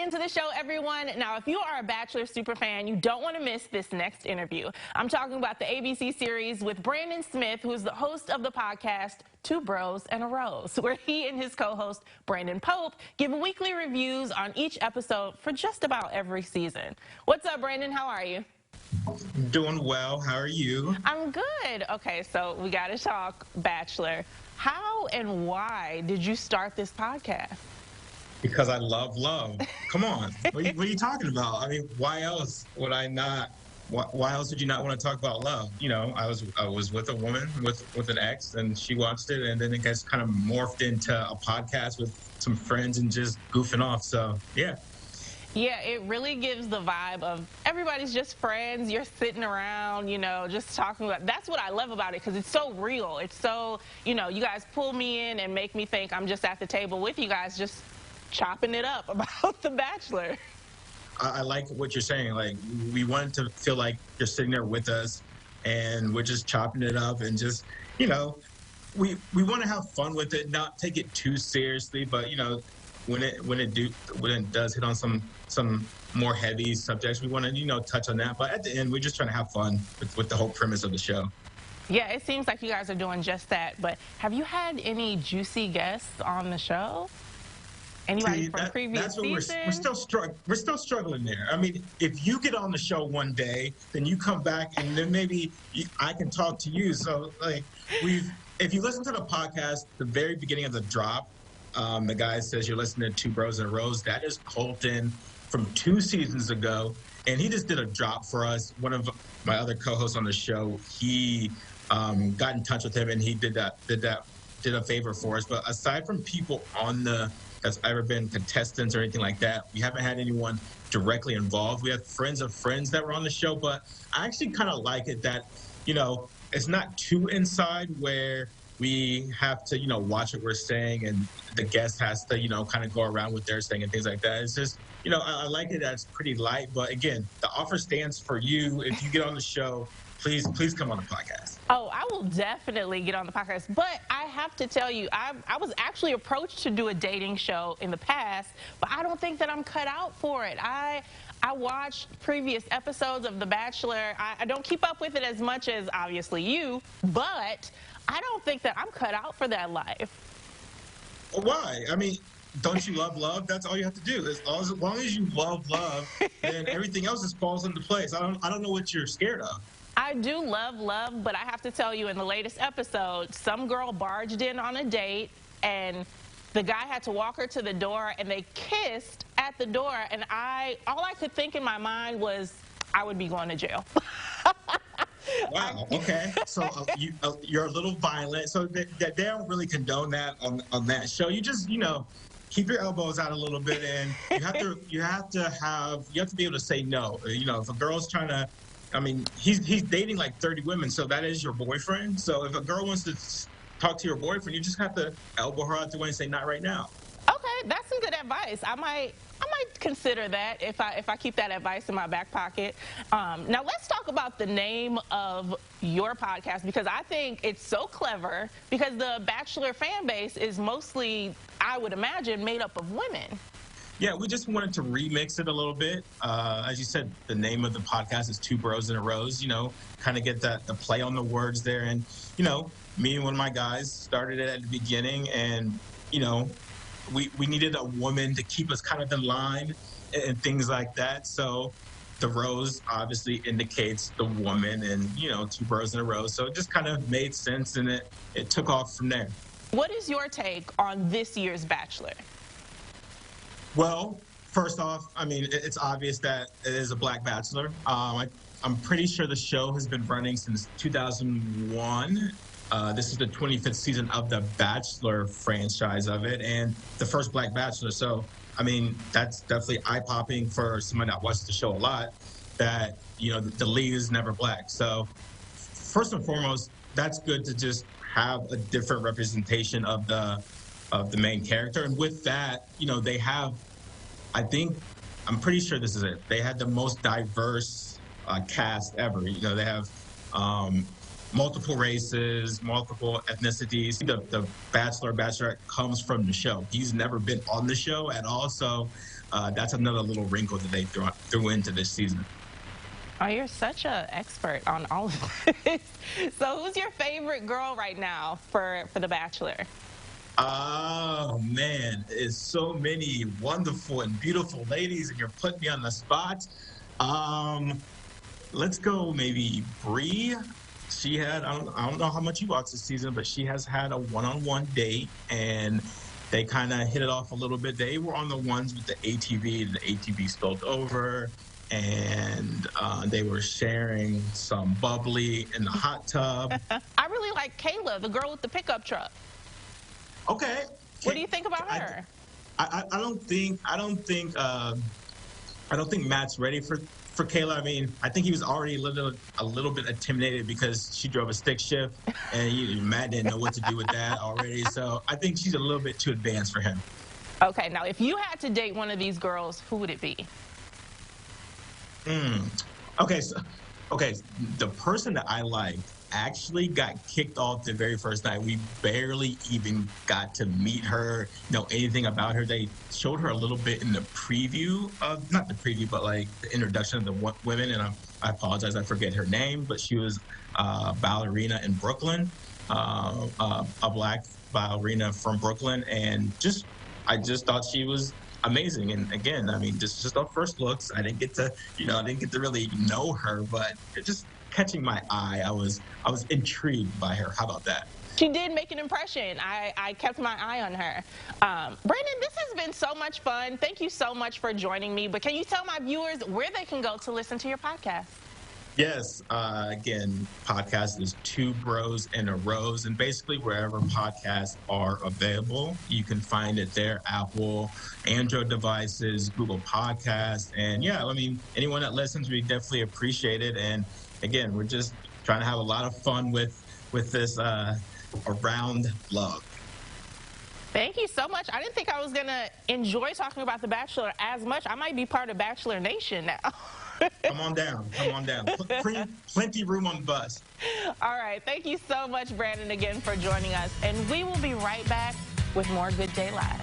into the show, everyone. Now, if you are a Bachelor superfan, you don't want to miss this next interview. I'm talking about the ABC series with Brandon Smith, who's the host of the podcast Two Bros and a Rose, where he and his co-host Brandon Pope give weekly reviews on each episode for just about every season. What's up, Brandon? How are you? Doing well. How are you? I'm good. Okay, so we got to talk Bachelor. How and why did you start this podcast? Because I love love. Come on. What are you talking about? I mean, why else would I not? Why else would you not want to talk about love? You know, I was with a woman with an ex, and she watched it, and then it gets kind of morphed into a podcast with some friends and just goofing off. So yeah. Yeah, it really gives the vibe of everybody's just friends. You're sitting around, you know, just talking about. That's what I love about it, because it's so real. It's so, you know, you guys pull me in and make me think I'm just at the table with you guys, just chopping it up about The Bachelor. I like what you're saying. Like, we wanted to feel like you're sitting there with us, and we're just chopping it up, and just, you know, we want to have fun with it, not take it too seriously, but you know, when it does hit on some more heavy subjects, we want to, you know, touch on that. But at the end, we're just trying to have fun with the whole premise of the show. Yeah, it seems like you guys are doing just that. But have you had any juicy guests on the show? Anybody from previous seasons? We're still struggling there. I mean, if you get on the show one day, then you come back, and then maybe I can talk to you. So, like, if you listen to the podcast, the very beginning of the drop, the guy says you're listening to Two Bros and a Rose. That is Colton from 2 seasons ago, and he just did a drop for us. One of my other co-hosts on the show, he got in touch with him, and he did a favor for us. But aside from people on that's ever been contestants or anything like that, we haven't had anyone directly involved. We have friends of friends that were on the show, but I actually kind of like it that, you know, it's not too inside where we have to, you know, watch what we're saying, and the guest has to, you know, kind of go around with their saying and things like that. It's just, you know, I like it that it's pretty light. But again, the offer stands for you. If you get on the show, please come on the podcast. Oh, I will definitely get on the podcast. But I have to tell you, I was actually approached to do a dating show in the past, but I don't think that I'm cut out for it. I watched previous episodes of The Bachelor. I don't keep up with it as much as, obviously, you, but I don't think that I'm cut out for that life. Why? I mean, don't you love love? That's all you have to do. As long as you love love, then everything else just falls into place. I don't know what you're scared of. I do love love, but I have to tell you, in the latest episode, some girl barged in on a date, and the guy had to walk her to the door, and they kissed at the door, and all I could think in my mind was, I would be going to jail. Wow. Okay. So you're a little violent. So they don't really condone that on that show. You just, you know, keep your elbows out a little bit, and you have to be able to say no. You know, if a girl's trying to, I mean, he's dating like 30 women, so that is your boyfriend. So if a girl wants to talk to your boyfriend, you just have to elbow her out the way and say, not right now. Okay, that's some good advice. I might consider that if I keep that advice in my back pocket. Now let's talk about the name of your podcast, because I think it's so clever, because the Bachelor fan base is mostly, I would imagine, made up of women. Yeah, we just wanted to remix it a little bit. As you said, the name of the podcast is Two Bros and a Rose, you know, kind of get the play on the words there. And, you know, me and one of my guys started it at the beginning, and, you know, we needed a woman to keep us kind of in line and things like that. So the rose obviously indicates the woman, and, you know, Two Bros and a Rose. So it just kind of made sense, and it took off from there. What is your take on this year's Bachelor? Well, first off, I mean, it's obvious that it is a black bachelor. I'm pretty sure the show has been running since 2001. This is the 25th season of the Bachelor franchise of it, and the first black bachelor. So, I mean, that's definitely eye-popping for someone that watches the show a lot, that, you know, the lead is never black. So, first and foremost, that's good to just have a different representation of the main character. And with that, you know, they have, I'm pretty sure this is it, they had the most diverse cast ever. You know, they have multiple races, multiple ethnicities. The Bachelor, Bachelorette comes from the show. He's never been on the show at all. So that's another little wrinkle that they threw into this season. Oh, you're such an expert on all of this. So who's your favorite girl right now for The Bachelor? Oh man, it's so many wonderful and beautiful ladies, and you're putting me on the spot. Um, let's go maybe Bree. She had I don't know how much you watched this season, but she has had a one-on-one date, and they kind of hit it off a little bit. They were on the ones with the ATV, and the ATV spilled over, and they were sharing some bubbly in the hot tub. I really like Kayla, the girl with the pickup truck. Okay. What do you think about her? I don't think Matt's ready for Kayla. I mean, I think he was already a little bit intimidated because she drove a stick shift, and Matt didn't know what to do with that already. So I think she's a little bit too advanced for him. Okay, now if you had to date one of these girls, who would it be? Okay, the person that I liked actually got kicked off the very first night. We barely even got to meet her, know anything about her. They showed her a little bit in the preview of, not the preview, but like the introduction of the women. And I apologize, I forget her name, but she was a ballerina in Brooklyn, a black ballerina from Brooklyn, and I just thought she was amazing. And again, I mean, just on first looks, I didn't get to really know her, but it just catching my eye. I was intrigued by her. How about that? She did make an impression. I kept my eye on her. Brandon, this has been so much fun. Thank you so much for joining me. But can you tell my viewers where they can go to listen to your podcast? Yes. Again, podcast is Two Bros and a Rose, and basically wherever podcasts are available, you can find it there. Apple, Android devices, Google Podcasts, and yeah, I mean, anyone that listens, we definitely appreciate it. And again, we're just trying to have a lot of fun with this around love. Thank you so much. I didn't think I was going to enjoy talking about The Bachelor as much. I might be part of Bachelor Nation now. Come on down. Plenty room on the bus. All right. Thank you so much, Brandon, again for joining us. And we will be right back with more Good Day Live.